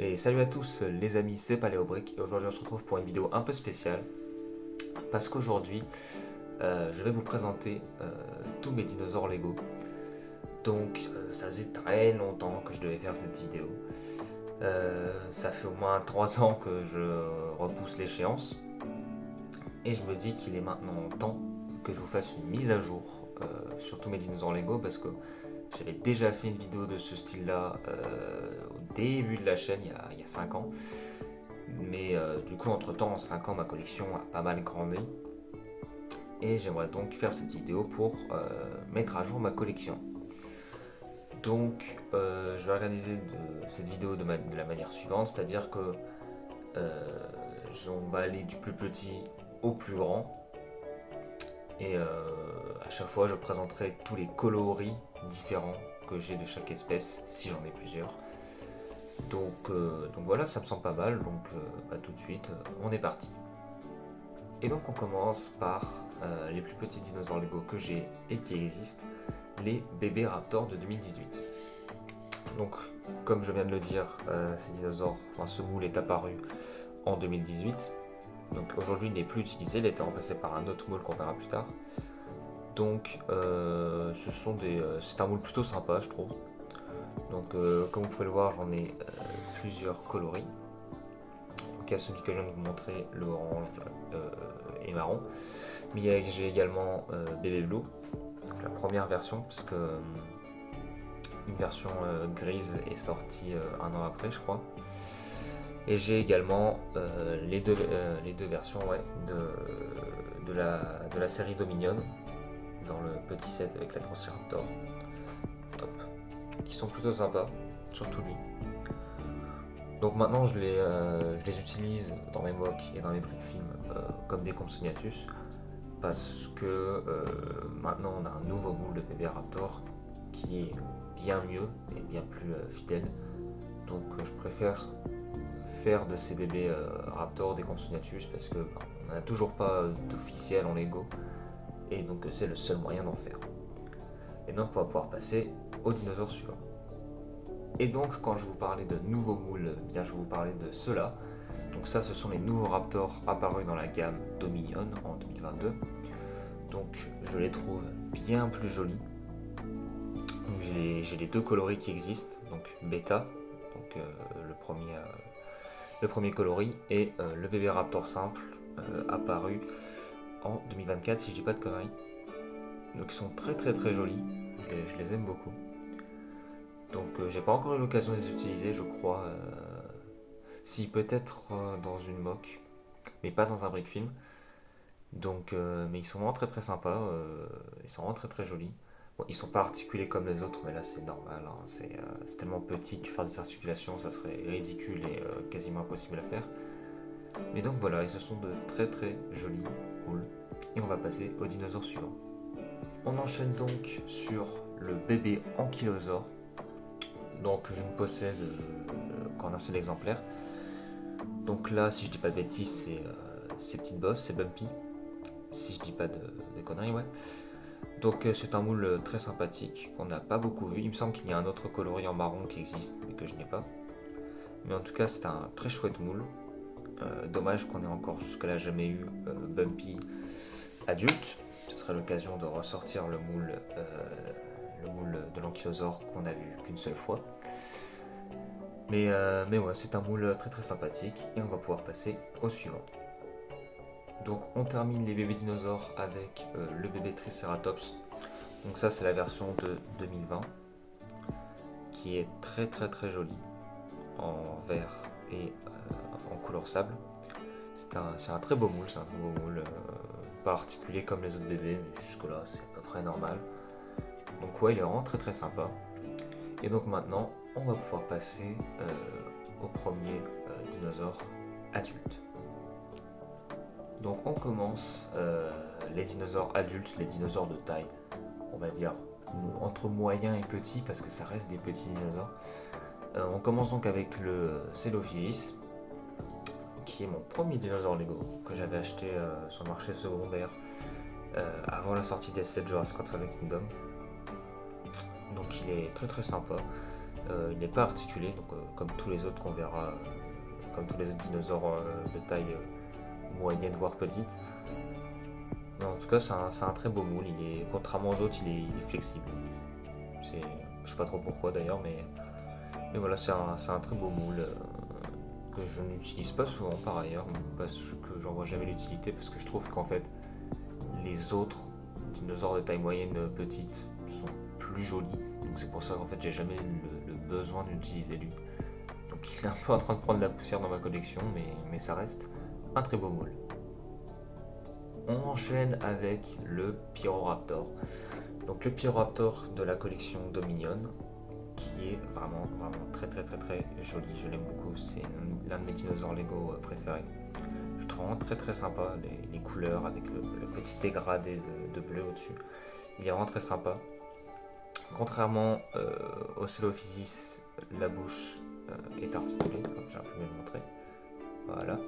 Et salut à tous les amis, c'est Paléobrick et aujourd'hui on se retrouve pour une vidéo un peu spéciale parce qu'aujourd'hui je vais vous présenter tous mes dinosaures Lego. Donc ça faisait très longtemps que je devais faire cette vidéo. Ça fait au moins 3 ans que je repousse l'échéance et je me dis qu'il est maintenant temps que je vous fasse une mise à jour sur tous mes dinosaures Lego parce que j'avais déjà fait une vidéo de ce style-là au début de la chaîne, il y a 5 ans. Mais du coup, entre-temps, en 5 ans, ma collection a pas mal grandi. Et j'aimerais donc faire cette vidéo pour mettre à jour ma collection. Donc, je vais organiser cette vidéo de la manière suivante, c'est-à-dire que on va aller du plus petit au plus grand. Et à chaque fois, je présenterai tous les coloris différents que j'ai de chaque espèce, si j'en ai plusieurs. Donc voilà, ça me semble pas mal, donc tout de suite, on est parti. Et donc on commence par les plus petits dinosaures Lego que j'ai et qui existent, les bébés Raptor de 2018. Donc comme je viens de le dire, ces dinosaures, ce moule est apparu en 2018. Donc aujourd'hui il n'est plus utilisé, il a été remplacé par un autre moule qu'on verra plus tard. Donc c'est un moule plutôt sympa je trouve. Donc comme vous pouvez le voir, j'en ai plusieurs coloris. Donc il y a celui que je viens de vous montrer, le orange et marron. Mais j'ai également Bébé Blue, la première version, puisque une version grise est sortie un an après je crois. Et j'ai également les deux versions de la série Dominion, dans le petit set avec la Transiraptor. Qui sont plutôt sympas, surtout lui. Donc maintenant je les utilise dans mes mocks et dans mes briefings comme des Compsognathus parce que maintenant on a un nouveau moule de bébé Raptor qui est bien mieux et bien plus fidèle. Donc je préfère faire de ces bébés Raptor des Compsognathus parce que on n'a toujours pas d'officiel en Lego et donc c'est le seul moyen d'en faire. Et donc on va pouvoir passer au dinosaure suivant. Et donc quand je vous parlais de nouveaux moules, bien je vais vous parler de ceux-là. Donc ça ce sont les nouveaux Raptors apparus dans la gamme Dominion en 2022. Donc je les trouve bien plus jolis. J'ai les deux coloris qui existent, donc Beta, donc le premier coloris, et le bébé Raptor simple apparu en 2024 si je dis pas de conneries. Donc ils sont très jolis, je les aime beaucoup. Donc j'ai pas encore eu l'occasion de les utiliser je crois, si peut-être dans une mock, mais pas dans un brick film. Donc mais ils sont vraiment très sympas, ils sont vraiment très jolis. Bon, ils sont pas articulés comme les autres mais là c'est normal, hein. C'est tellement petit que faire des articulations ça serait ridicule et quasiment impossible à faire. Mais donc voilà, et ce sont de très jolis moules. Et on va passer au dinosaure suivant. On enchaîne donc sur le bébé Ankylosaure. Donc je ne possède qu'en un seul exemplaire. Donc là, si je dis pas de bêtises, c'est Petite Boss, c'est Bumpy. Si je dis pas de conneries, ouais. Donc c'est un moule très sympathique qu'on n'a pas beaucoup vu. Il me semble qu'il y a un autre coloris en marron qui existe, mais que je n'ai pas. Mais en tout cas, c'est un très chouette moule. Dommage qu'on ait encore jusque-là jamais eu Bumpy adulte. Ce serait l'occasion de ressortir le moule de l'Ankylosaure qu'on a vu qu'une seule fois. Mais ouais, c'est un moule très sympathique et on va pouvoir passer au suivant. Donc on termine les bébés dinosaures avec le bébé Triceratops. Donc ça c'est la version de 2020 qui est très jolie en vert et en couleur sable. C'est un très beau moule, pas articulé comme les autres bébés, mais jusque là c'est à peu près normal. Donc ouais, il est vraiment très sympa. Et donc maintenant, on va pouvoir passer au premier dinosaure adulte. Donc on commence les dinosaures adultes, les dinosaures de taille, on va dire entre moyen et petit parce que ça reste des petits dinosaures. On commence donc avec le Coelophysis, qui est mon premier dinosaure Lego que j'avais acheté sur le marché secondaire avant la sortie des 7 Jurassic World Fallen Kingdom. Donc il est très sympa. Il n'est pas articulé, donc comme tous les autres qu'on verra, comme tous les autres dinosaures de taille moyenne voire petite. Mais en tout cas, c'est un très beau moule. Contrairement aux autres, il est flexible. Je sais pas trop pourquoi d'ailleurs, mais voilà, c'est un très beau moule que je n'utilise pas souvent par ailleurs, parce que j'en vois jamais l'utilité, parce que je trouve qu'en fait, les autres dinosaures de taille moyenne petite sont plus jolis. Donc c'est pour ça qu'en fait, j'ai jamais le besoin d'utiliser lui. Donc il est un peu en train de prendre la poussière dans ma collection, mais ça reste un très beau moule. On enchaîne avec le Pyroraptor. Donc le Pyroraptor de la collection Dominion, qui est vraiment très joli. Je l'aime beaucoup. C'est l'un de mes dinosaures Lego préférés. Je trouve vraiment très sympa les couleurs avec le petit dégradé de bleu au-dessus. Il est vraiment très sympa. Contrairement au Celophysis, la bouche est articulée, comme j'ai un peu mieux montré. Voilà.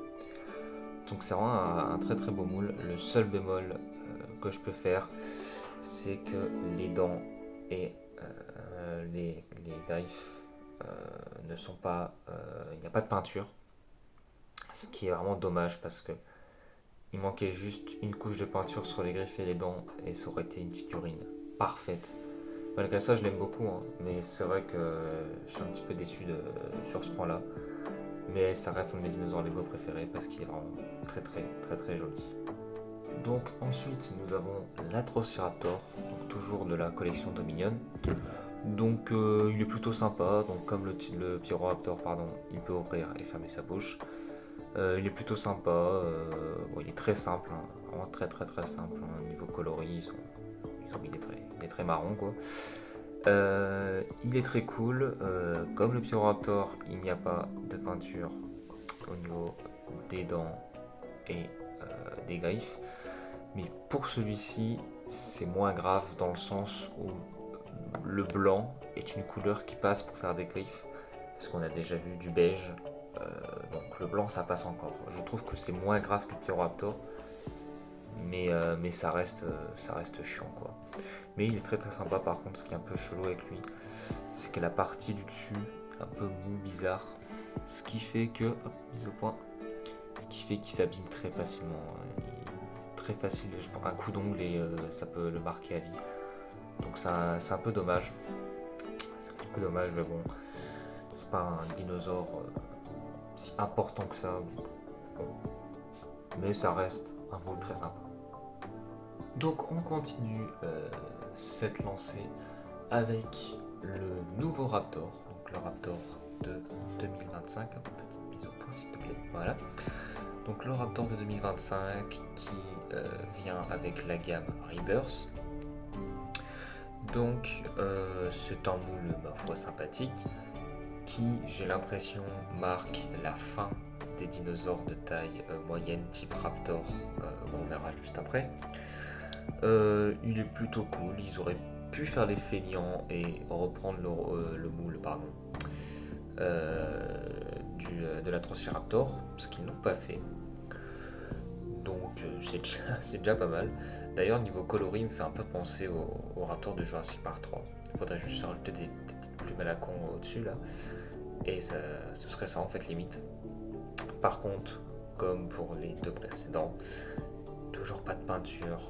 Donc c'est vraiment un très beau moule. Le seul bémol que je peux faire, c'est que les dents et les griffes ne sont pas... il n'y a pas de peinture. Ce qui est vraiment dommage parce que il manquait juste une couche de peinture sur les griffes et les dents et ça aurait été une figurine parfaite. Malgré ça, je l'aime beaucoup, hein, mais c'est vrai que je suis un petit peu déçu sur ce point-là. Mais ça reste un de mes dinosaures Lego préférés parce qu'il est vraiment très joli. Donc ensuite nous avons l'Atrociraptor, donc toujours de la collection Dominion. Donc il est plutôt sympa, donc comme le Pyroraptor, pardon, il peut ouvrir et fermer sa bouche. Il est plutôt sympa, bon, il est très simple, hein, vraiment très simple. Hein. Niveau coloris, ils ont mis des traits marrons quoi. Il est très cool, comme le Pyroraptor, il n'y a pas de peinture au niveau des dents et des griffes. Mais pour celui-ci, c'est moins grave dans le sens où le blanc est une couleur qui passe pour faire des griffes. Parce qu'on a déjà vu du beige, donc le blanc ça passe encore. Je trouve que c'est moins grave que le Pyroraptor, mais ça reste chiant quoi. Mais il est très sympa. Par contre, ce qui est un peu chelou avec lui, c'est que la partie du dessus, un peu mou, bizarre, ce qui fait que, hop, mise au point, ce qui fait qu'il s'abîme très facilement. C'est très facile, je prends un coup d'ongle et ça peut le marquer à vie. Donc c'est un peu dommage. C'est un petit peu dommage, mais bon, c'est pas un dinosaure si important que ça. Bon. Mais ça reste un moule très sympa. Donc on continue cette lancée avec le nouveau Raptor, donc le Raptor de 2025. Un petit mise au point s'il te plaît. Voilà. Donc le Raptor de 2025 qui vient avec la gamme Rebirth. Donc c'est un moule ma foi sympathique qui, j'ai l'impression, marque la fin des dinosaures de taille moyenne type Raptor qu'on verra juste après. Il est plutôt cool, ils auraient pu faire les feignants et reprendre le moule de l'Atrociraptor, ce qu'ils n'ont pas fait. Donc c'est déjà pas mal. D'ailleurs niveau coloris il me fait un peu penser au Raptor de Jurassic Park 3. Il faudrait juste rajouter des petites plumes à la con au-dessus là. Et ce serait ça en fait limite. Par contre, comme pour les deux précédents, toujours pas de peinture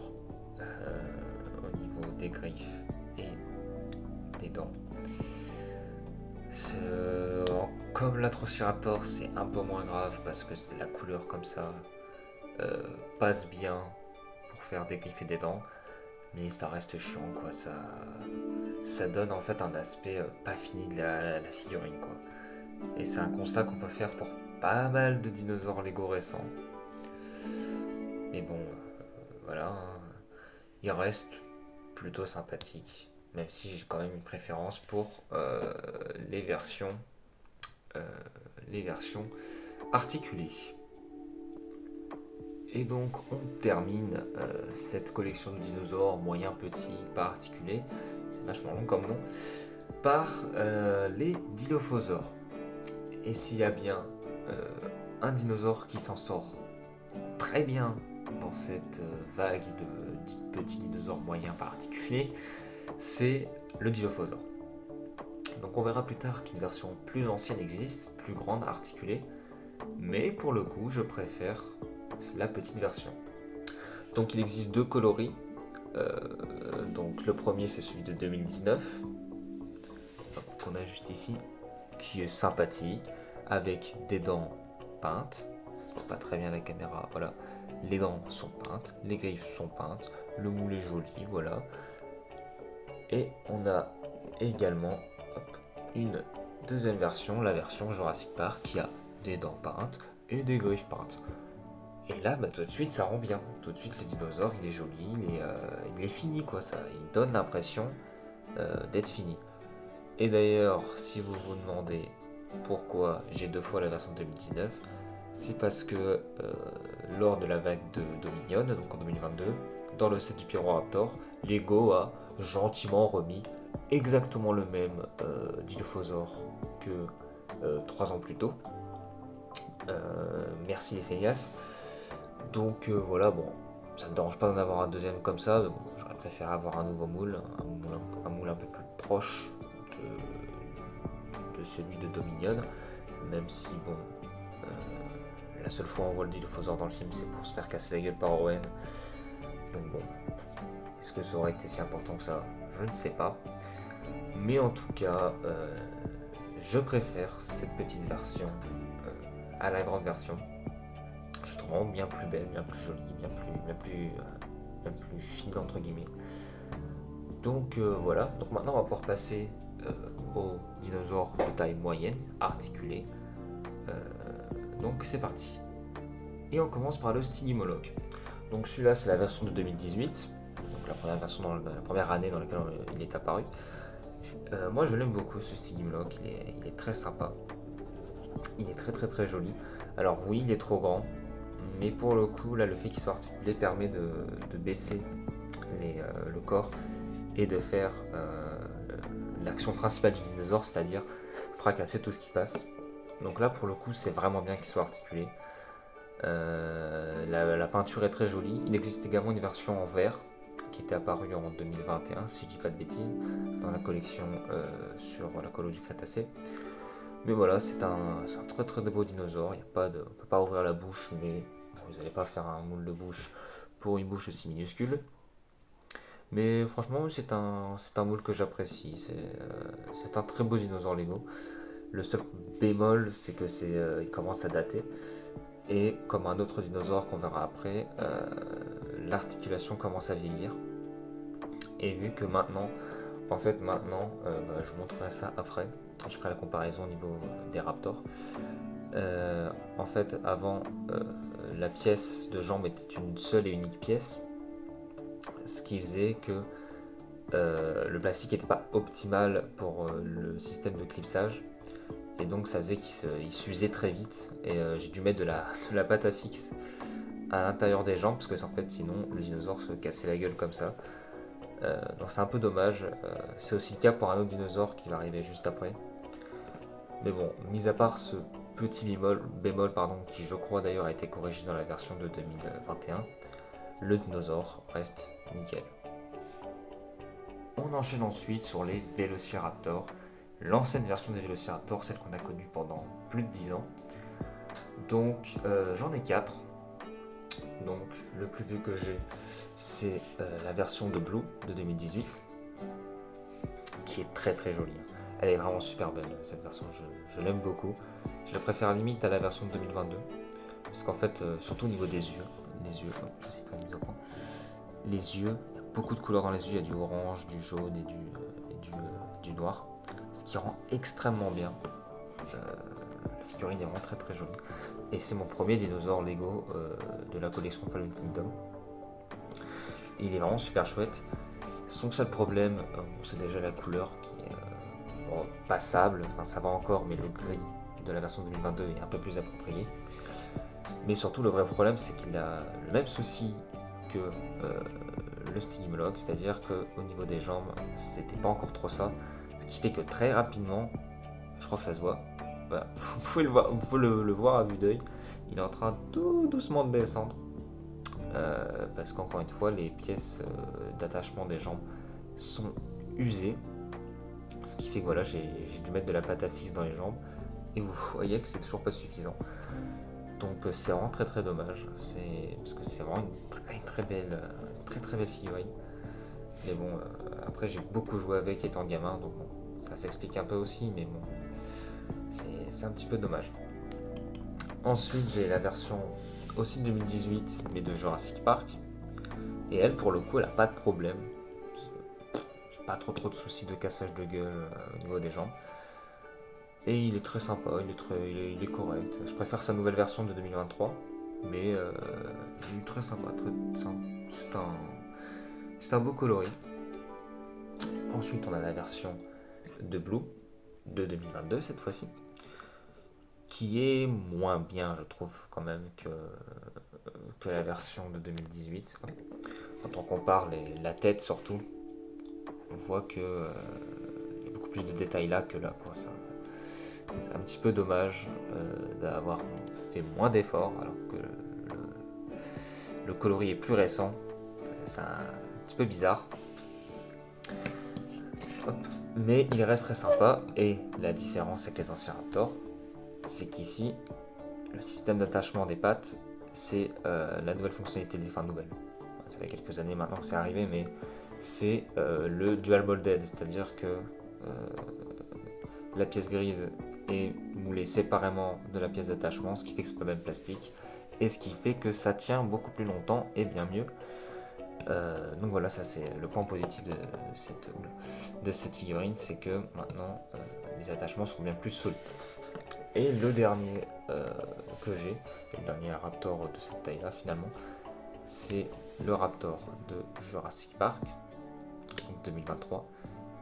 au niveau des griffes et des dents. Comme l'Atrociraptor, c'est un peu moins grave parce que c'est la couleur comme ça passe bien pour faire des griffes et des dents, mais ça reste chiant quoi. Ça donne en fait un aspect pas fini de la figurine quoi. Et c'est un constat qu'on peut faire pour pas mal de dinosaures Lego récents. Mais bon, voilà, hein. Il reste plutôt sympathique, même si j'ai quand même une préférence pour les versions articulées. Et donc on termine cette collection de dinosaures moyens, petits, pas articulés, c'est vachement long comme nom, par les Dilophosaures. Et s'il y a bien un dinosaure qui s'en sort très bien dans cette vague de petits dinosaures moyens pas articulés, c'est le Dilophosaure. Donc on verra plus tard qu'une version plus ancienne existe, plus grande, articulée, mais pour le coup je préfère la petite version. Donc il existe deux coloris. Donc le premier c'est celui de 2019, qu'on a juste ici, qui est sympathique, avec des dents peintes. Ça se voit pas très bien la caméra, voilà. Les dents sont peintes, les griffes sont peintes, le moule est joli, voilà. Et on a également une deuxième version, la version Jurassic Park, qui a des dents peintes et des griffes peintes. Et là, tout de suite, ça rend bien. Tout de suite, le dinosaure, il est joli, il est fini, quoi. Ça, il donne l'impression d'être fini. Et d'ailleurs, si vous vous demandez pourquoi j'ai deux fois la version 2019, c'est parce que lors de la vague de Dominion, donc en 2022, dans le set du Pyroraptor, Lego a gentiment remis exactement le même Dilophosaure que 3 ans plus tôt. Merci les feignasses. Donc voilà, bon, ça me dérange pas d'en avoir un deuxième comme ça, mais bon, j'aurais préféré avoir un nouveau moule, un moule un peu plus proche de celui de Dominion, même si bon, la seule fois où on voit le Dilophosaure dans le film, c'est pour se faire casser la gueule par Owen. Donc bon, est-ce que ça aurait été si important que ça? Je ne sais pas. Mais en tout cas, je préfère cette petite version à la grande version. Je trouve vraiment bien plus belle, bien plus jolie, bien plus fine entre guillemets. Donc voilà, donc maintenant on va pouvoir passer aux dinosaures de taille moyenne, articulés. Donc c'est parti. Et on commence par le Stygimoloch. Donc celui-là c'est la version de 2018, donc la première version la première année dans laquelle il est apparu. Moi je l'aime beaucoup ce Stygimoloch, il est très sympa. Il est très joli. Alors oui, il est trop grand, mais pour le coup, là, le fait qu'il soit articulé permet de baisser le corps et de faire l'action principale du dinosaure, c'est-à-dire fracasser tout ce qui passe. Donc là, pour le coup, c'est vraiment bien qu'il soit articulé. La peinture est très jolie. Il existe également une version en verre qui était apparue en 2021, si je dis pas de bêtises, dans la collection sur la colo du Crétacé. Mais voilà, c'est un très beau dinosaure. On ne peut pas ouvrir la bouche, mais vous n'allez pas faire un moule de bouche pour une bouche aussi minuscule. Mais franchement, c'est un moule que j'apprécie. C'est un très beau dinosaure Lego. Le seul bémol, c'est que il commence à dater. Et comme un autre dinosaure qu'on verra après, l'articulation commence à vieillir. Et vu que maintenant, je vous montrerai ça après. Je ferai la comparaison au niveau des raptors. En fait, avant, la pièce de jambe était une seule et unique pièce, ce qui faisait que le plastique n'était pas optimal pour le système de clipsage, et donc ça faisait qu'il s'usait très vite. Et j'ai dû mettre de la pâte à fixe à l'intérieur des jambes, parce que en fait, sinon, le dinosaure se cassait la gueule comme ça. Donc c'est un peu dommage. C'est aussi le cas pour un autre dinosaure qui va arriver juste après. Mais bon, mis à part ce petit bémol qui je crois d'ailleurs a été corrigé dans la version de 2021, le dinosaure reste nickel. On enchaîne ensuite sur les Vélociraptors, l'ancienne version des Vélociraptors, celle qu'on a connue pendant plus de 10 ans. Donc j'en ai 4. Donc le plus vieux que j'ai, c'est la version de Blue de 2018, qui est très jolie. Elle est vraiment super belle, cette version, je l'aime beaucoup. Je la préfère limite à la version de 2022, parce qu'en fait, surtout au niveau des yeux, je citerai une mise au point. Les yeux, il y a beaucoup de couleurs dans les yeux, il y a du orange, du jaune et du noir, ce qui rend extrêmement bien. La figurine est vraiment très jolie. Et c'est mon premier dinosaure Lego de la collection Fallen Kingdom. Il est vraiment super chouette. Son seul problème, c'est déjà la couleur qui est passable, enfin ça va encore, mais le gris de la version 2022 est un peu plus approprié. Mais surtout le vrai problème, c'est qu'il a le même souci que le Stygimoloch, c'est-à-dire qu'au niveau des jambes, c'était pas encore trop ça, ce qui fait que très rapidement, je crois que ça se voit, voilà, vous pouvez le voir à vue d'œil, il est en train tout doucement de descendre, parce qu'encore une fois, les pièces d'attachement des jambes sont usées. Ce qui fait que voilà, j'ai dû mettre de la pâte à fixe dans les jambes. Et vous voyez que c'est toujours pas suffisant. Donc c'est vraiment très très dommage. Parce que c'est vraiment une très belle figurine. Mais bon, après j'ai beaucoup joué avec étant gamin, donc bon, ça s'explique un peu aussi, mais bon, c'est un petit peu dommage. Ensuite j'ai la version aussi 2018, mais de Jurassic Park. Et elle, pour le coup, elle a pas de problème. J'ai pas trop de soucis de cassage de gueule au niveau des jambes. Et il est très sympa, il est correct. Je préfère sa nouvelle version de 2023, mais il est très sympa. C'est un beau coloris. Ensuite, on a la version de Blue de 2022 cette fois-ci, qui est moins bien, je trouve, quand même, que la version de 2018. Quand on compare la tête, surtout, on voit que y a beaucoup plus de détails là que là, quoi. C'est un petit peu dommage d'avoir fait moins d'efforts, alors que le coloris est plus récent. C'est un petit peu bizarre. Hop. Mais il reste très sympa, et la différence avec les anciens Raptors, c'est qu'ici, le système d'attachement des pattes, c'est la nouvelle fonctionnalité des fins nouvelles. Ça fait quelques années maintenant que c'est arrivé, mais c'est le dual molded, c'est-à-dire que la pièce grise est moulée séparément de la pièce d'attachement, ce qui fait que c'est pas le même plastique, et ce qui fait que ça tient beaucoup plus longtemps et bien mieux. Donc voilà, ça c'est le point positif de cette figurine, c'est que maintenant les attachements sont bien plus solides. Et le dernier que j'ai, le dernier Raptor de cette taille là finalement, c'est le Raptor de Jurassic Park 2023,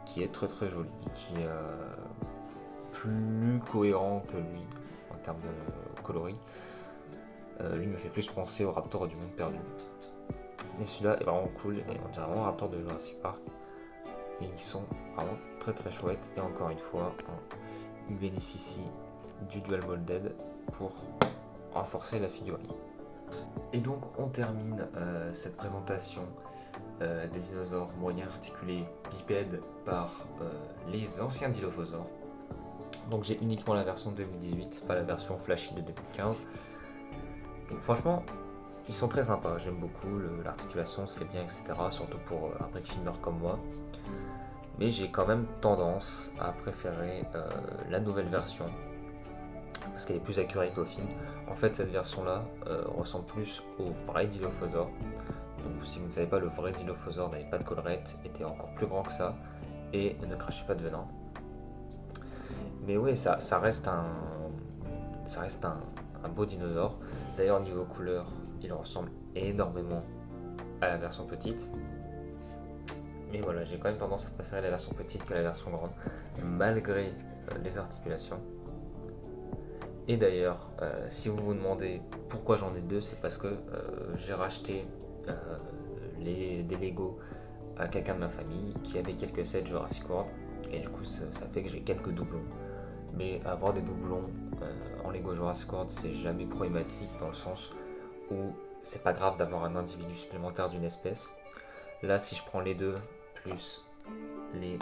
qui est très très joli, qui est plus cohérent que lui en termes de coloris. Lui me fait plus penser au Raptor du Monde Perdu. Mais celui-là est vraiment cool, et on dirait vraiment un Raptor de Jurassic Park. Et ils sont vraiment très très chouettes, et encore une fois, ils bénéficient du dual molded pour renforcer la figurine. Et donc on termine cette présentation des dinosaures moyens articulés bipèdes par les anciens dilophosaures. Donc j'ai uniquement la version 2018, pas la version flashy de 2015. Donc franchement, ils sont très sympas, j'aime beaucoup, l'articulation c'est bien, etc. Surtout pour un brick filmer comme moi. Mais j'ai quand même tendance à préférer la nouvelle version, parce qu'elle est plus accurate au film. En fait, cette version-là ressemble plus au vrai Dilophosaure. Donc, si vous ne savez pas, le vrai Dilophosaure n'avait pas de collerette, était encore plus grand que ça, et ne crachait pas de venin. Mais oui, ça reste un beau dinosaure. D'ailleurs, niveau couleur, il ressemble énormément à la version petite. Mais voilà, j'ai quand même tendance à préférer la version petite que la version grande, malgré les articulations. Et d'ailleurs, si vous vous demandez pourquoi j'en ai deux, c'est parce que j'ai racheté des Lego à quelqu'un de ma famille qui avait quelques sets Jurassic World, et du coup ça fait que j'ai quelques doublons. Mais avoir des doublons en Lego Jurassic World, c'est jamais problématique, dans le sens où c'est pas grave d'avoir un individu supplémentaire d'une espèce. Là, si je prends les deux plus les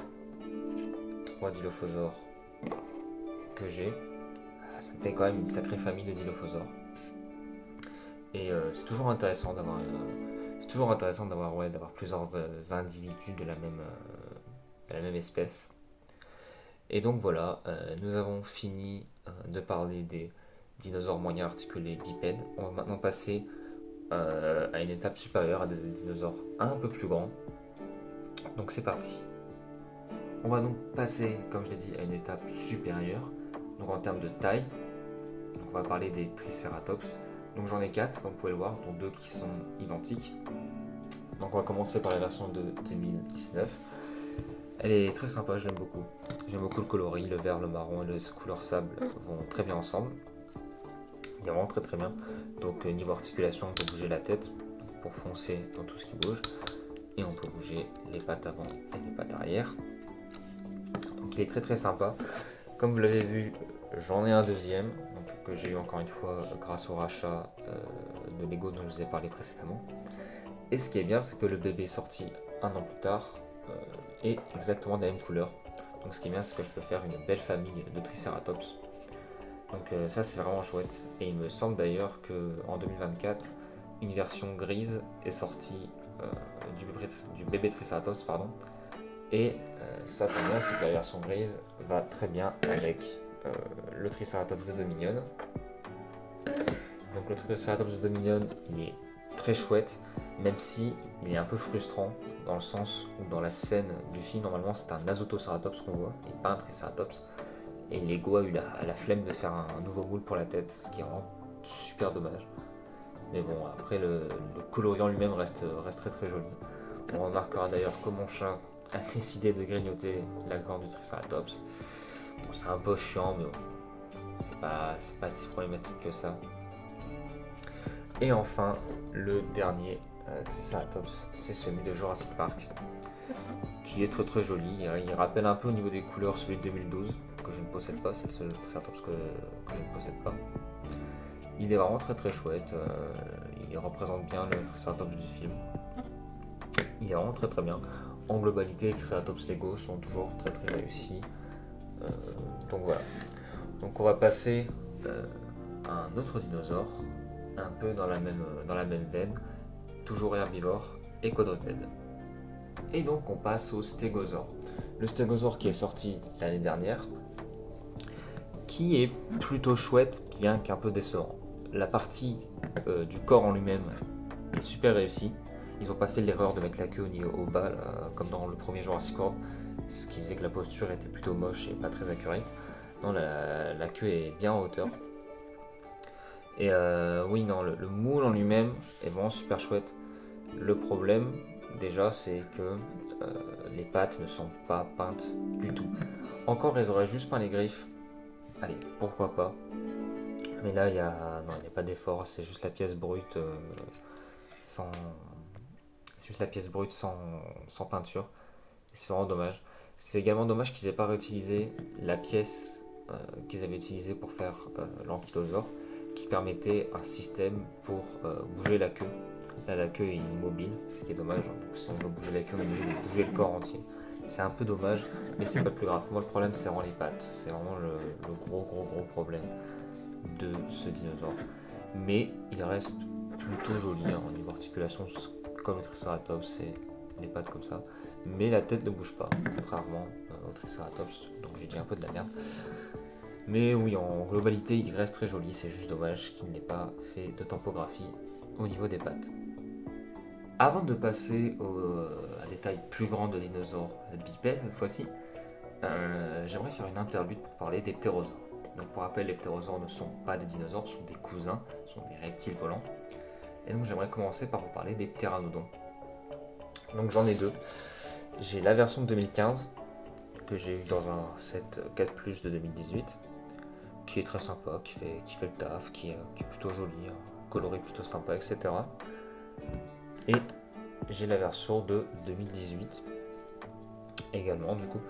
3 Dilophosaures que j'ai, ça me fait quand même une sacrée famille de Dilophosaures. Et c'est toujours intéressant d'avoir plusieurs individus de la même espèce. Et donc voilà, nous avons fini de parler des dinosaures moyens articulés bipèdes. On va maintenant passer à une étape supérieure, à des dinosaures un peu plus grands. Donc c'est parti. On va donc passer, comme je l'ai dit, à une étape supérieure, donc en termes de taille. Donc on va parler des Triceratops. Donc j'en ai 4, comme vous pouvez le voir, dont 2 qui sont identiques. Donc on va commencer par la version de 2019. Elle est très sympa, je l'aime beaucoup. J'aime beaucoup le coloris, le vert, le marron et le couleur sable vont très bien ensemble. Il est vraiment très très bien. Donc niveau articulation, on peut bouger la tête pour foncer dans tout ce qui bouge. Et on peut bouger les pattes avant et les pattes arrière. Donc il est très très sympa. Comme vous l'avez vu, j'en ai un deuxième, donc, que j'ai eu encore une fois grâce au rachat de Lego dont je vous ai parlé précédemment. Et ce qui est bien, c'est que le bébé sorti un an plus tard est exactement de la même couleur. Donc ce qui est bien, c'est que je peux faire une belle famille de Triceratops. Donc ça c'est vraiment chouette. Et il me semble d'ailleurs qu'en 2024, une version grise est sortie du bébé Triceratops, pardon. Et ça tombe bien, c'est que la version grise va très bien avec le Triceratops de Dominion. Donc le Triceratops de Dominion, il est très chouette, même si il est un peu frustrant dans le sens où dans la scène du film, normalement c'est un Azotoceratops qu'on voit, et pas un Triceratops. Et Lego a eu la flemme de faire un nouveau moule pour la tête, ce qui est vraiment super dommage. Mais bon, après le coloriant lui-même reste très très joli. On remarquera d'ailleurs que mon chat a décidé de grignoter la corne du Triceratops. Bon, c'est un peu chiant, mais bon, c'est pas si problématique que ça. Et enfin, le dernier Triceratops, c'est celui de Jurassic Park, qui est très très joli. Il rappelle un peu au niveau des couleurs celui de 2012, que je ne possède pas, c'est le seul Triceratops que je ne possède pas. Il est vraiment très très chouette, il représente bien le Triceratops du film. Il est vraiment très très bien. En globalité, les Triceratops Lego sont toujours très très réussis. Donc voilà. Donc on va passer à un autre dinosaure, un peu dans la même veine, toujours herbivore et quadrupède. Et donc on passe au stégosaure. Le stégosaure qui est sorti l'année dernière, qui est plutôt chouette, bien qu'un peu décevant. La partie du corps en lui-même est super réussie. Ils n'ont pas fait l'erreur de mettre la queue au bas, là, comme dans le premier Jurassic World, ce qui faisait que la posture était plutôt moche et pas très accurate. Non, la queue est bien en hauteur. Et oui, non, le moule en lui-même est vraiment super chouette. Le problème, déjà, c'est que les pattes ne sont pas peintes du tout. Encore, ils auraient juste peint les griffes. Allez, pourquoi pas. Mais là, il n'y a pas d'effort, c'est juste la pièce brute sans peinture. Et c'est vraiment dommage. C'est également dommage qu'ils n'aient pas réutilisé la pièce qu'ils avaient utilisée pour faire l'ankylosaure, qui permettait un système pour bouger la queue. Là, la queue est immobile, ce qui est dommage. Donc, si on veut bouger la queue, on est obligé de bouger le corps entier. C'est un peu dommage, mais c'est pas le plus grave. Moi, le problème, c'est vraiment les pattes. C'est vraiment le gros problème de ce dinosaure. Mais il reste plutôt joli au niveau articulation, comme le Triceratops et les pattes comme ça. Mais la tête ne bouge pas, contrairement au Triceratops. Donc j'ai dit un peu de la merde. Mais oui, en globalité, il reste très joli. C'est juste dommage qu'il n'ait pas fait de topographie au niveau des pattes. Avant de passer à des tailles plus grandes de dinosaures bipèdes cette fois-ci, j'aimerais faire une interlude pour parler des ptérosaures. Donc pour rappel, les ptérosaures ne sont pas des dinosaures, ce sont des cousins, ce sont des reptiles volants. Et donc j'aimerais commencer par vous parler des ptéranodons. Donc j'en ai deux. J'ai la version de 2015, que j'ai eu dans un set 4+, de 2018, qui est très sympa, qui fait le taf, qui est plutôt joli, coloré plutôt sympa, etc. Et j'ai la version de 2018, également du coup,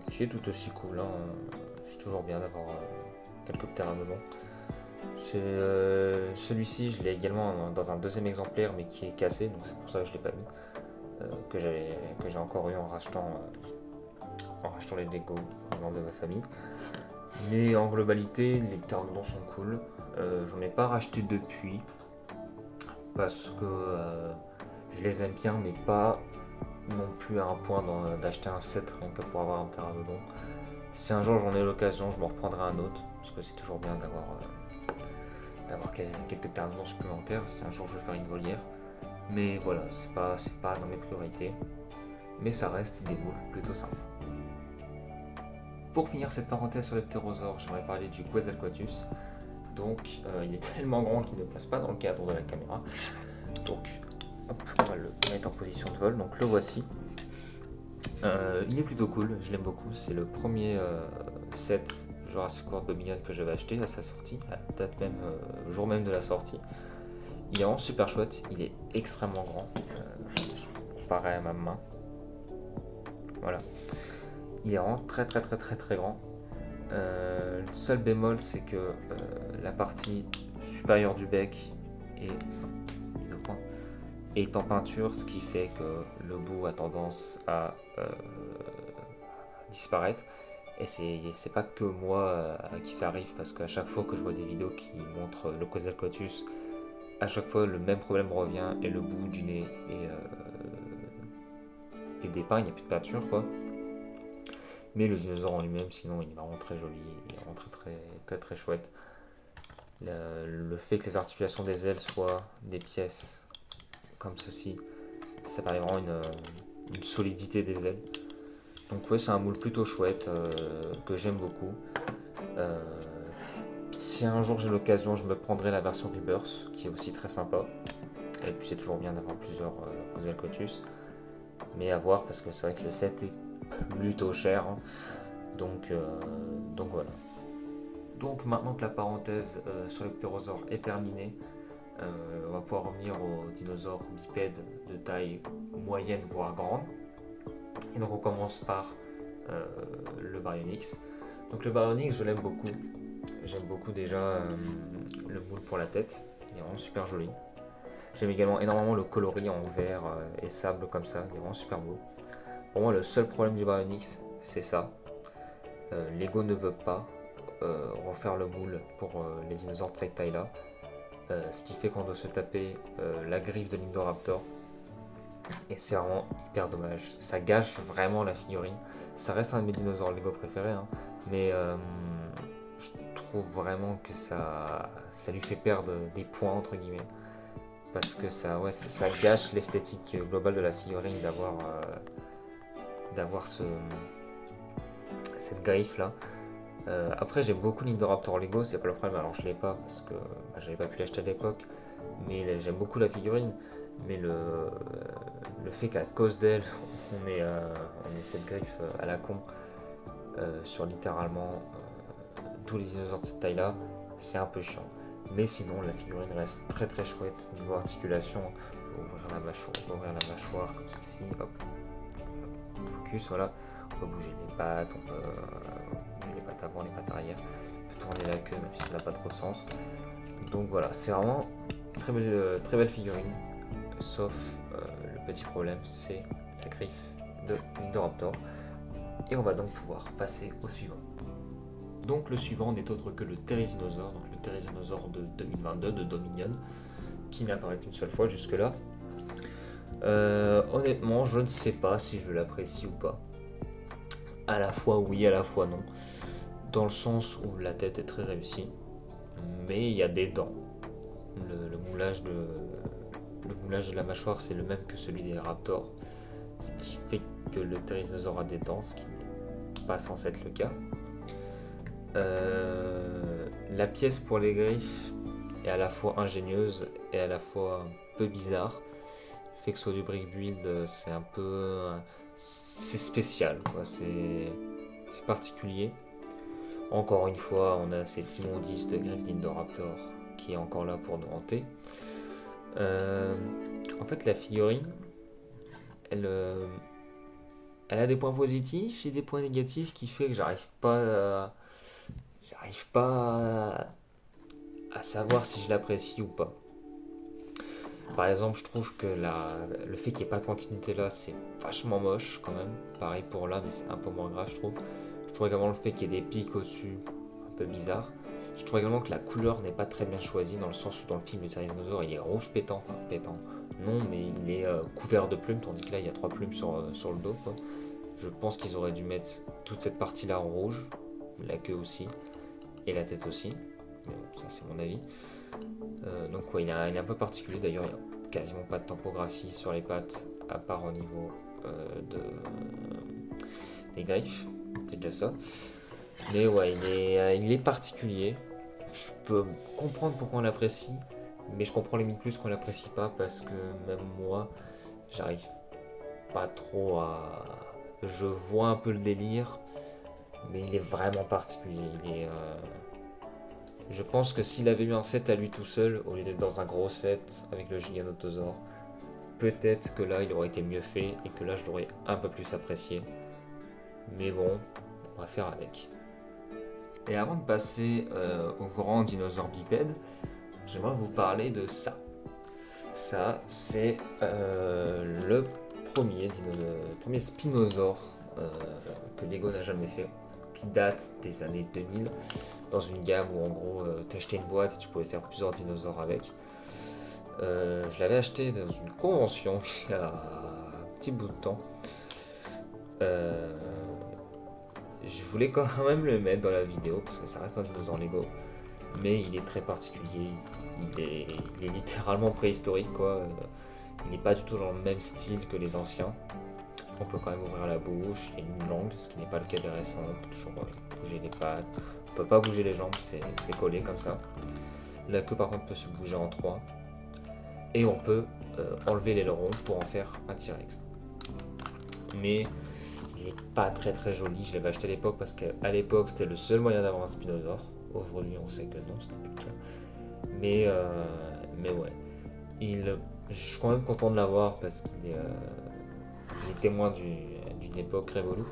qui est tout aussi cool, hein. C'est toujours bien d'avoir quelques ptéranodons. Celui-ci, je l'ai également dans un deuxième exemplaire, mais qui est cassé, donc c'est pour ça que je ne l'ai pas mis, que j'ai encore eu en rachetant les Lego membres de ma famille. Mais en globalité, les ptéranodons sont cool. J'en ai pas racheté depuis, parce que je les aime bien, mais pas non plus à un point d'acheter un set rien que pour avoir un ptéranodon. Si un jour j'en ai l'occasion, je m'en reprendrai un autre, parce que c'est toujours bien d'avoir quelques ptéranodons supplémentaires si un jour je veux faire une volière. Mais voilà, c'est pas dans mes priorités, mais ça reste des moules plutôt sympas. Pour finir cette parenthèse sur les ptérosaures, j'aimerais parler du Quetzalcoatlus. Donc il est tellement grand qu'il ne passe pas dans le cadre de la caméra. Donc hop, on va le mettre en position de vol, donc le voici. Il est plutôt cool, je l'aime beaucoup. C'est le premier set Jurassic World Dominion que j'avais acheté à sa sortie, à la date même, jour même de la sortie. Il est vraiment super chouette, il est extrêmement grand, pareil à ma main. Voilà, il est vraiment très grand. Le seul bémol, c'est que la partie supérieure du bec est en peinture, ce qui fait que le bout a tendance disparaître. Et c'est pas que moi à qui ça arrive, parce qu'à chaque fois que je vois des vidéos qui montrent le Quetzalcoatlus, à chaque fois le même problème revient, et le bout du nez et des pains, il n'y a plus de peinture quoi. Mais le dinosaure en lui-même, sinon, il est vraiment très joli, il est vraiment très chouette. Le fait que les articulations des ailes soient des pièces comme ceci, ça permet vraiment une solidité des ailes. Donc ouais, c'est un moule plutôt chouette que j'aime beaucoup. Euh, Si un jour j'ai l'occasion, je me prendrai la version Rebirth, qui est aussi très sympa. Et puis c'est toujours bien d'avoir plusieurs Quetzalcoatlus. Mais à voir, parce que c'est vrai que le set est plutôt cher. Hein. Donc voilà. Donc maintenant que la parenthèse sur le ptérosaure est terminée, on va pouvoir revenir aux dinosaures bipèdes de taille moyenne voire grande. Et donc on commence par le Baryonyx. Donc le Baryonyx, je l'aime beaucoup. J'aime beaucoup déjà le moule pour la tête, il est vraiment super joli. J'aime également énormément le coloris en vert et sable comme ça, il est vraiment super beau. Pour moi, le seul problème du Baryonyx, c'est ça. Lego ne veut pas refaire le moule pour les dinosaures de cette taille-là. Ce qui fait qu'on doit se taper la griffe de l'Indoraptor. Et c'est vraiment hyper dommage. Ça gâche vraiment la figurine. Ça reste un de mes dinosaures Lego préférés, hein, mais je trouve vraiment que ça lui fait perdre des points entre guillemets. Parce que ça gâche l'esthétique globale de la figurine d'avoir cette griffe là. Après j'aime beaucoup l'Indoraptor Lego, c'est pas le problème, alors je l'ai pas parce que j'avais pas pu l'acheter à l'époque. Mais j'aime beaucoup la figurine. Mais le fait qu'à cause d'elle, on ait cette griffe à la con sur littéralement tous les dinosaures de cette taille-là, c'est un peu chiant. Mais sinon, la figurine reste très chouette. Niveau articulation, on peut ouvrir la mâchoire comme ceci, hop, focus, voilà. On peut bouger les pattes, on peut bouger les pattes avant, les pattes arrière. On peut tourner la queue, même si ça n'a pas trop de sens. Donc voilà, c'est vraiment une très belle figurine. Sauf le petit problème, c'est la griffe de l'Indoraptor. Et on va donc pouvoir passer au suivant. Donc le suivant n'est autre que le Therizinosaure, donc le Therizinosaure de 2022 de Dominion, qui n'apparaît qu'une seule fois jusque-là. Honnêtement, je ne sais pas si je l'apprécie ou pas. À la fois oui, à la fois non. Dans le sens où la tête est très réussie, mais il y a des dents. Le moulage de la mâchoire, c'est le même que celui des raptors, ce qui fait que le Therizinosaure a des dents, ce qui n'est pas censé être le cas. La pièce pour les griffes est à la fois ingénieuse et à la fois un peu bizarre. Le fait que ce soit du brick build, c'est un peu... c'est spécial, quoi. C'est particulier. Encore une fois, on a cette immondice de griffe d'Indoraptor qui est encore là pour nous hanter. En fait, la figurine, elle a des points positifs et des points négatifs qui fait que j'arrive pas à savoir si je l'apprécie ou pas. Par exemple, je trouve que le fait qu'il n'y ait pas de continuité là, c'est vachement moche quand même. Pareil pour là, mais c'est un peu moins grave, je trouve. Je trouve également le fait qu'il y ait des pics au-dessus, un peu bizarre. Je trouve également que la couleur n'est pas très bien choisie, dans le sens où dans le film, le Therizinosaure, il est rouge pétant. Enfin, pétant, non, mais il est couvert de plumes, tandis que là, il y a 3 plumes sur le dos, quoi. Je pense qu'ils auraient dû mettre toute cette partie-là en rouge, la queue aussi, et la tête aussi. Mais bon, ça, c'est mon avis. Donc ouais, il est un peu particulier, d'ailleurs, il n'y a quasiment pas de topographie sur les pattes, à part au niveau des griffes, c'est déjà ça. Mais ouais, il est particulier. Je peux comprendre pourquoi on l'apprécie, mais je comprends limite plus qu'on l'apprécie pas, parce que même moi, j'arrive pas trop à... Je vois un peu le délire, mais il est vraiment particulier. Je pense que s'il avait eu un set à lui tout seul, au lieu d'être dans un gros set avec le Giganotosaure, peut-être que là il aurait été mieux fait et que là je l'aurais un peu plus apprécié. Mais bon, on va faire avec. Et avant de passer au grand dinosaure bipède, j'aimerais vous parler de ça. Ça, c'est le premier spinosaure que Lego n'a jamais fait, qui date des années 2000, dans une gamme où en gros tu achetais une boîte et tu pouvais faire plusieurs dinosaures avec. Je l'avais acheté dans une convention il y a un petit bout de temps. Euh, je voulais quand même le mettre dans la vidéo parce que ça reste un dinosaure Lego, mais il est très particulier. Il est littéralement préhistorique quoi. Il n'est pas du tout dans le même style que les anciens. On peut quand même ouvrir la bouche, il y a une langue, ce qui n'est pas le cas des récents. On peut toujours bouger les pattes. On peut pas bouger les jambes, c'est collé comme ça. La queue par contre peut se bouger en trois. Et on peut enlever l'aileron pour en faire un T-Rex. Mais il n'est pas très très joli. Je l'avais acheté à l'époque parce qu'à l'époque c'était le seul moyen d'avoir un Spinosaur. Aujourd'hui on sait que non, ce n'est plus le cas. Mais ouais. Je suis quand même content de l'avoir parce qu'il est témoin d'une époque révolue.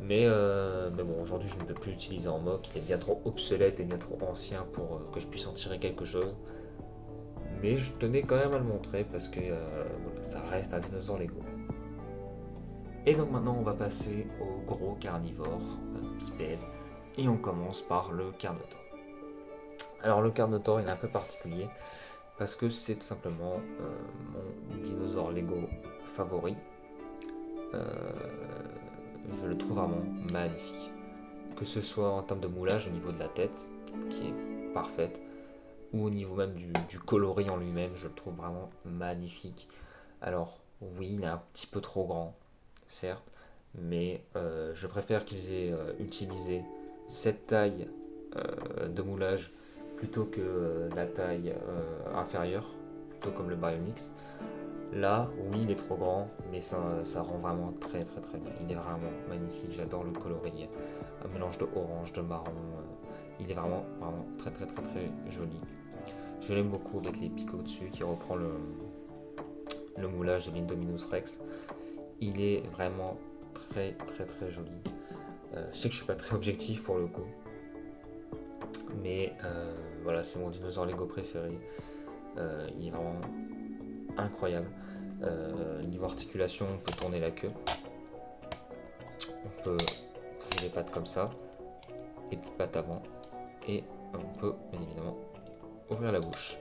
Mais bon, aujourd'hui je ne peux plus l'utiliser en mock. Il est bien trop obsolète et bien trop ancien pour que je puisse en tirer quelque chose. Mais je tenais quand même à le montrer parce que voilà, ça reste un dinosaure Lego. Et donc maintenant on va passer au gros carnivore, bipède, et on commence par le Carnotaur. Alors le Carnotaur il est un peu particulier parce que c'est tout simplement mon dinosaure Lego favori. Je le trouve vraiment magnifique. Que ce soit en termes de moulage au niveau de la tête, qui est parfaite, ou au niveau même du coloris en lui-même, je le trouve vraiment magnifique. Alors oui, il est un petit peu trop grand, certes, mais je préfère qu'ils aient utilisé cette taille de moulage plutôt que la taille inférieure, plutôt comme le Baryonyx. Là, oui, il est trop grand, mais ça rend vraiment très très très bien. Il est vraiment magnifique, j'adore le coloris, un mélange de orange, de marron. Il est vraiment vraiment très très très très joli. Je l'aime beaucoup avec les pics au-dessus qui reprend le moulage de l'Indominus Rex. Il est vraiment très très très joli. Je sais que je suis pas très objectif pour le coup, mais voilà, c'est mon dinosaure Lego préféré. Il est vraiment incroyable. Niveau articulation, on peut tourner la queue. On peut bouger les pattes comme ça, les petites pattes avant, et on peut bien évidemment ouvrir la bouche.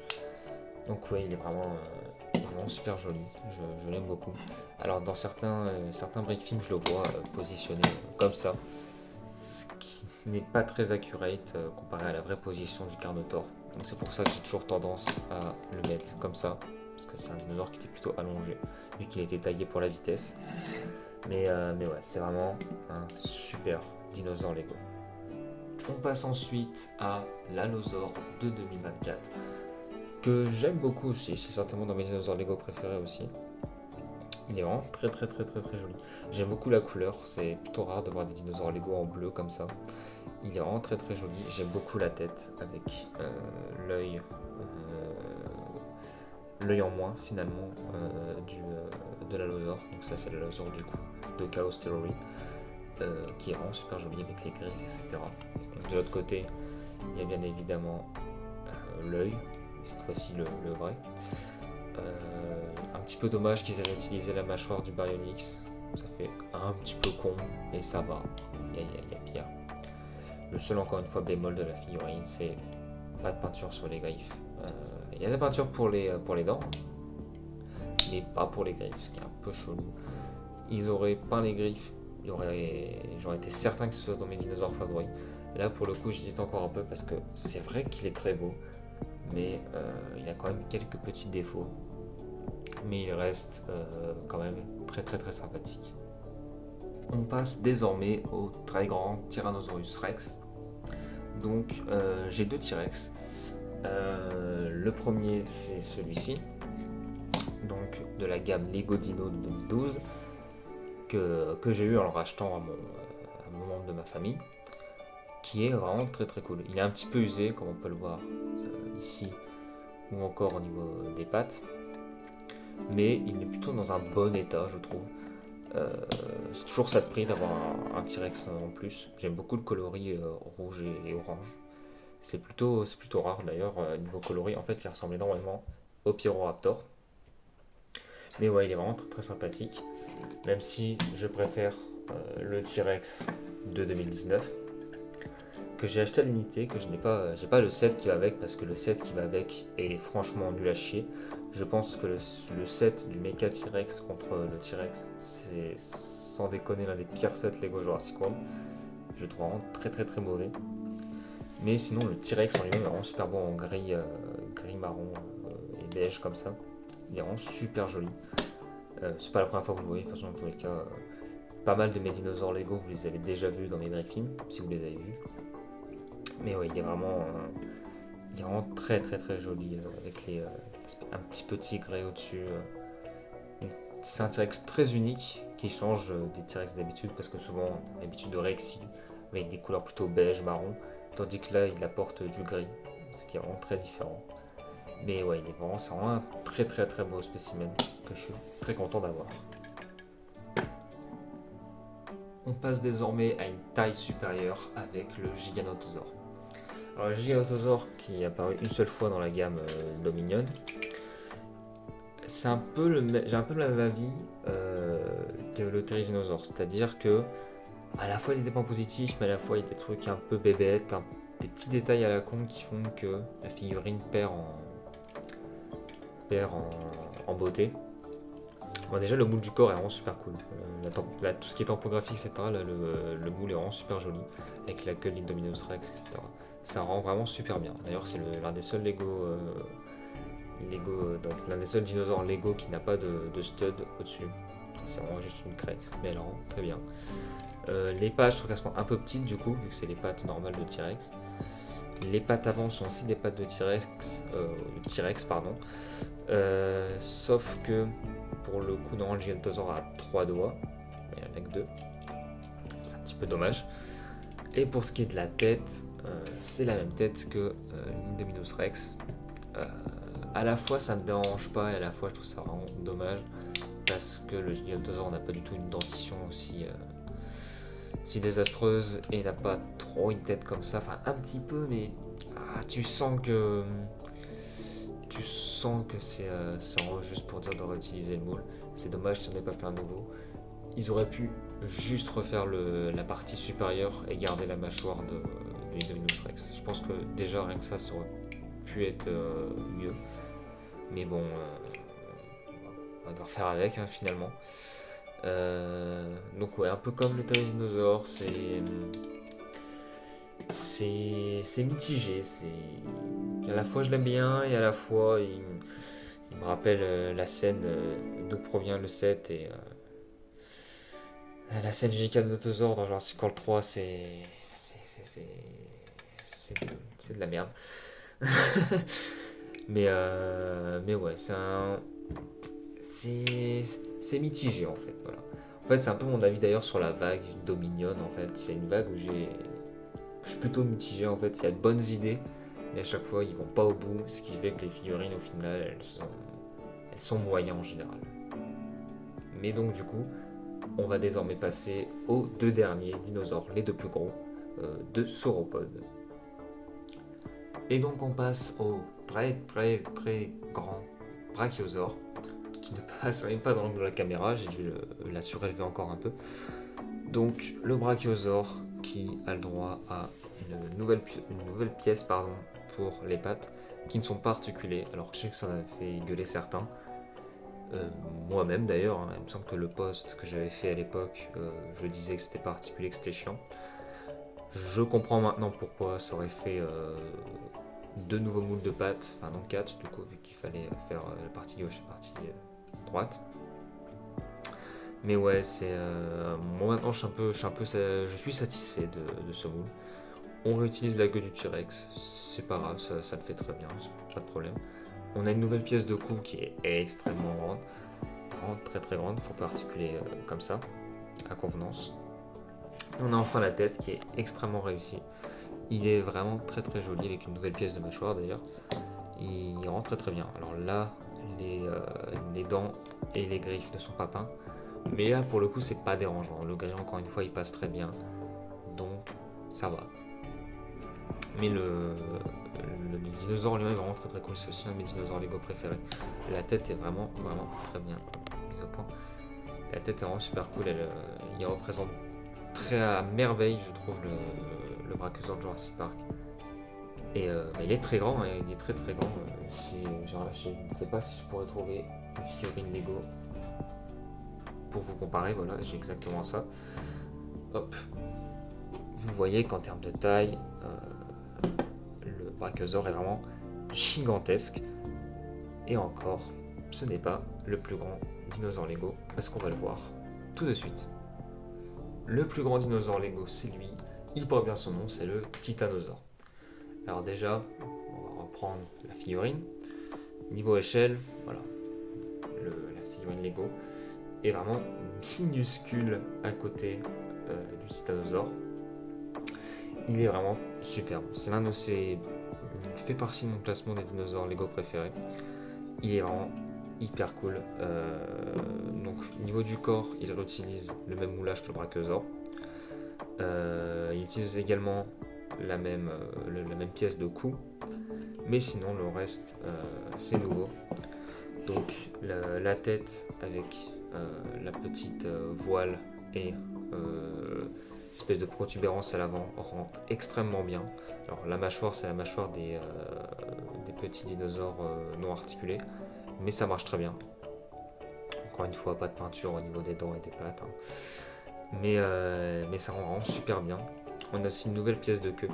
Donc ouais, il est vraiment super joli, je l'aime beaucoup. Alors dans certains break films, je le vois positionné comme ça, ce qui n'est pas très accurate comparé à la vraie position du Carnotaur. Donc c'est pour ça que j'ai toujours tendance à le mettre comme ça, parce que c'est un dinosaure qui était plutôt allongé, vu qu'il a été taillé pour la vitesse. Mais ouais, c'est vraiment un super dinosaure Lego. On passe ensuite à l'Allosaur de 2024, que j'aime beaucoup aussi, c'est certainement dans mes dinosaures Lego préférés aussi. Il est vraiment très très très très très joli. J'aime beaucoup la couleur, c'est plutôt rare de voir des dinosaures Lego en bleu comme ça. Il est vraiment très très joli. J'aime beaucoup la tête avec l'œil en moins finalement de l'Allosaur. Donc ça c'est l'Allosaur du coup de Chaos Theory, qui est vraiment super joli avec les grilles, etc. Donc, de l'autre côté, il y a bien évidemment l'œil, cette fois-ci le vrai. Un petit peu dommage qu'ils aient utilisé la mâchoire du Baryonyx, ça fait un petit peu con, mais ça va, il y a pire. Le seul, encore une fois, bémol de la figurine, c'est pas de peinture sur les griffes. Il y a de la peinture pour les dents, mais pas pour les griffes, ce qui est un peu chelou. Ils auraient peint les griffes, j'aurais été certain que ce soit dans mes dinosaures favoris. Là, pour le coup, j'hésite encore un peu parce que c'est vrai qu'il est très beau, mais il a quand même quelques petits défauts. Mais il reste quand même très très très sympathique. On passe désormais au très grand Tyrannosaurus Rex. Donc j'ai deux T-Rex. Le premier c'est celui-ci, donc de la gamme Lego Dino de 2012, que j'ai eu en le rachetant à mon membre de ma famille, qui est vraiment très très cool. Il est un petit peu usé comme on peut le voir ici, ou encore au niveau des pattes, mais il est plutôt dans un bon état je trouve. C'est toujours ça de prix d'avoir un T-Rex en plus. J'aime beaucoup le coloris rouge et orange. C'est plutôt rare d'ailleurs niveau coloris. En fait, il ressemble énormément au Pyroraptor. Mais ouais, il est vraiment très, très sympathique. Même si je préfère le T-Rex de 2019 que j'ai acheté à l'unité, que j'ai pas le set qui va avec parce que le set qui va avec est franchement nul à chier. Je pense que le set du Mecha T-Rex contre le T-Rex, c'est sans déconner l'un des pires sets Lego Jurassic World. Je le trouve vraiment très très très mauvais. Mais sinon le T-Rex en lui-même est vraiment super beau en gris, gris marron et beige comme ça. Il est vraiment super joli. C'est pas la première fois que vous le voyez, de toute façon dans tous les cas. Pas mal de mes dinosaures Lego, vous les avez déjà vus dans mes briefings, si vous les avez vus. Mais ouais, il est vraiment très très très joli avec un petit peu tigré au-dessus. C'est un T-Rex très unique qui change des T-Rex d'habitude parce que souvent on a l'habitude de Rexy avec des couleurs plutôt beige, marron, tandis que là il apporte du gris, ce qui est vraiment très différent. Mais ouais, c'est vraiment un très très très beau spécimen que je suis très content d'avoir. On passe désormais à une taille supérieure avec le Giganotosaure. Alors le Giganotosaure qui est apparu une seule fois dans la gamme Dominion, j'ai un peu le même avis que le Therizinosaure, c'est-à-dire que à la fois il y a des points positifs, mais à la fois il y a des trucs un peu bébêtes, des petits détails à la con qui font que la figurine perd en beauté. Bon, déjà le moule du corps est vraiment super cool. Tout ce qui est topographie, etc. Là, le moule est vraiment super joli avec la queue d'Indominus Rex, etc. Ça rend vraiment super bien. D'ailleurs, c'est l'un des seuls l'un des seuls dinosaures Lego qui n'a pas de stud au-dessus. C'est vraiment juste une crête, mais elle rend très bien. Les pattes, je trouve qu'elles sont un peu petites du coup, vu que c'est les pattes normales de T-Rex. Les pattes avant sont aussi des pattes de T-Rex, pardon. Sauf que pour le coup, normalement, le Giganotosaure a 3 doigts, mais il n'y en a que 2. C'est un petit peu dommage. Et pour ce qui est de la tête, c'est la même tête que l'Indominus Rex. À la fois, ça me dérange pas, et à la fois, je trouve ça vraiment dommage parce que le Giganotosaure n'a pas du tout une dentition aussi désastreuse et n'a pas trop une tête comme ça. Enfin, un petit peu, mais tu sens que c'est juste pour dire de réutiliser le moule. C'est dommage qu'ils n'en aient pas fait un nouveau. Ils auraient pu juste refaire la partie supérieure et garder la mâchoire de l'Indominus Rex. Je pense que déjà rien que ça aurait pu être mieux. Mais bon, on va devoir faire avec finalement. Donc ouais, un peu comme le Therizinosaure, c'est mitigé. À la fois je l'aime bien et à la fois il me rappelle la scène d'où provient le set et la scène du Giganotosaure dans Jurassic World 3, c'est de la merde. mais ouais, c'est mitigé en fait. Voilà. En fait, c'est un peu mon avis d'ailleurs sur la vague Dominion. En fait, c'est une vague où je suis plutôt mitigé. En fait, il y a de bonnes idées, mais à chaque fois, ils vont pas au bout, ce qui fait que les figurines, au final, elles sont moyennes en général. Mais donc, du coup, on va désormais passer aux 2 derniers dinosaures, les 2 plus gros, de sauropodes. Et donc, on passe au très très très grand brachiosaure, qui ne passe même pas dans l'angle de la caméra, j'ai dû la surélever encore un peu. Donc le brachiosaure qui a le droit à une nouvelle pièce pour les pattes qui ne sont pas articulées. Alors je sais que ça en a fait gueuler certains, moi-même d'ailleurs, il me semble que le post que j'avais fait à l'époque, je disais que c'était pas articulé, que c'était chiant. Je comprends maintenant pourquoi ça aurait fait 2 nouveaux moules de pattes, enfin non 4 du coup, vu qu'il fallait faire la partie gauche et la partie droite. Mais ouais, moi maintenant je suis satisfait de ce moule. On réutilise la queue du T-Rex, c'est pas grave, ça le fait très bien, pas de problème. On a une nouvelle pièce de cou qui est extrêmement grande, très très grande, faut pas articuler comme ça, à convenance. On a enfin la tête qui est extrêmement réussie. Il est vraiment très très joli avec une nouvelle pièce de mâchoire d'ailleurs. Il rend très très bien. Alors là, les dents et les griffes ne sont pas peints. Mais là pour le coup c'est pas dérangeant. Le gris encore une fois il passe très bien. Donc ça va. Mais le dinosaure lui-même est vraiment très très cool. C'est aussi un de mes dinosaures Lego préférés. La tête est vraiment très bien mise au point. La tête est vraiment super cool, il représente très à merveille, je trouve, le Brachiosaure de Jurassic Park. Et bah, il est très grand, hein, il est très très grand. Je ne sais pas si je pourrais trouver une figurine Lego pour vous comparer. Voilà, j'ai exactement ça. Hop. Vous voyez qu'en termes de taille, le Brachiosaure est vraiment gigantesque. Et encore, ce n'est pas le plus grand dinosaure Lego, parce qu'on va le voir tout de suite. Le plus grand dinosaure Lego, c'est lui. Il porte bien son nom, c'est le Titanosaure. Alors déjà, on va reprendre la figurine. Niveau échelle, voilà, la figurine Lego est vraiment minuscule à côté du Titanosaure. Il est vraiment superbe. C'est l'un de ces... Il fait partie de mon classement des dinosaures Lego préférés. Il est vraiment hyper cool. Donc au niveau du corps, il réutilise le même moulage que le Brachiosaure. Il utilise également la même pièce de cou, mais sinon le reste c'est nouveau. Donc la tête avec la petite voile et espèce de protubérance à l'avant rentre extrêmement bien. Alors la mâchoire, c'est la mâchoire des petits dinosaures non articulés, mais ça marche très bien. Encore une fois, pas de peinture au niveau des dents et des pattes, hein. Mais ça rend vraiment super bien. On a aussi une nouvelle pièce de queue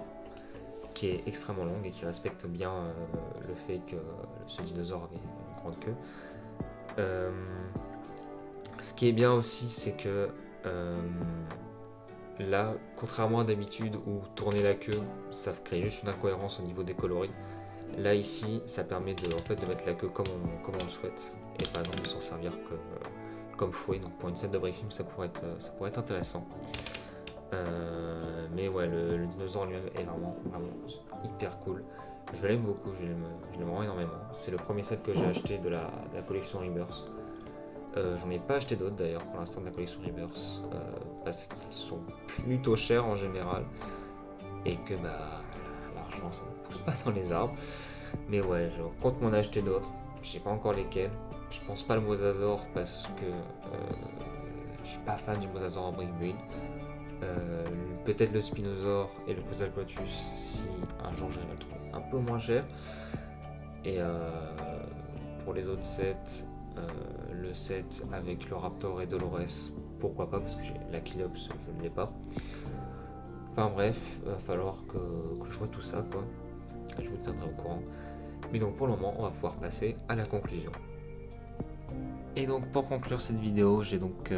qui est extrêmement longue et qui respecte bien le fait que ce dinosaure avait une grande queue. Ce qui est bien aussi, c'est que là, contrairement à d'habitude où tourner la queue, ça crée juste une incohérence au niveau des coloris. Là ici, ça permet de mettre la queue comme on le souhaite et par exemple de s'en servir comme fouet. Donc pour une scène de briefing, ça pourrait être intéressant. Mais ouais, le dinosaure lui-même est vraiment hyper cool. Je l'aime beaucoup, je l'aime vraiment énormément. C'est le premier set que j'ai acheté de la collection Rebirth. J'en ai pas acheté d'autres d'ailleurs pour l'instant de la collection Rebirth parce qu'ils sont plutôt chers en général et que bah l'argent ça ne pousse pas dans les arbres. Mais ouais, je compte m'en acheter d'autres. Je sais pas encore lesquels. Je pense pas le Mosasaur parce que je suis pas fan du Mosasaur en brick build. Peut-être le Spinosaur et le Quetzalcoatlus si un jour j'arrive à le trouver un peu moins cher. Et pour les autres sets, le set avec le Raptor et Dolores, pourquoi pas, parce que j'ai l'Achilops, je ne l'ai pas. Enfin bref, il va falloir que je vois tout ça, quoi. Je vous tiendrai au courant. Mais donc pour le moment, on va pouvoir passer à la conclusion. Et donc pour conclure cette vidéo, j'ai donc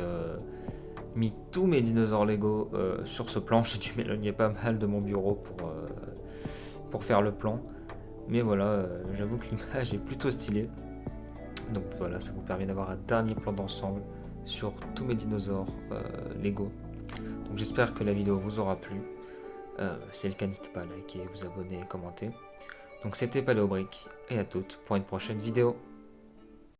mis tous mes dinosaures Lego sur ce plan. J'ai dû m'éloigner pas mal de mon bureau pour faire le plan. Mais voilà, j'avoue que l'image est plutôt stylée. Donc voilà, ça vous permet d'avoir un dernier plan d'ensemble sur tous mes dinosaures Lego. Donc j'espère que la vidéo vous aura plu. Si c'est le cas, n'hésitez pas à liker, vous abonner et commenter. Donc c'était Paléobrick et à toutes pour une prochaine vidéo.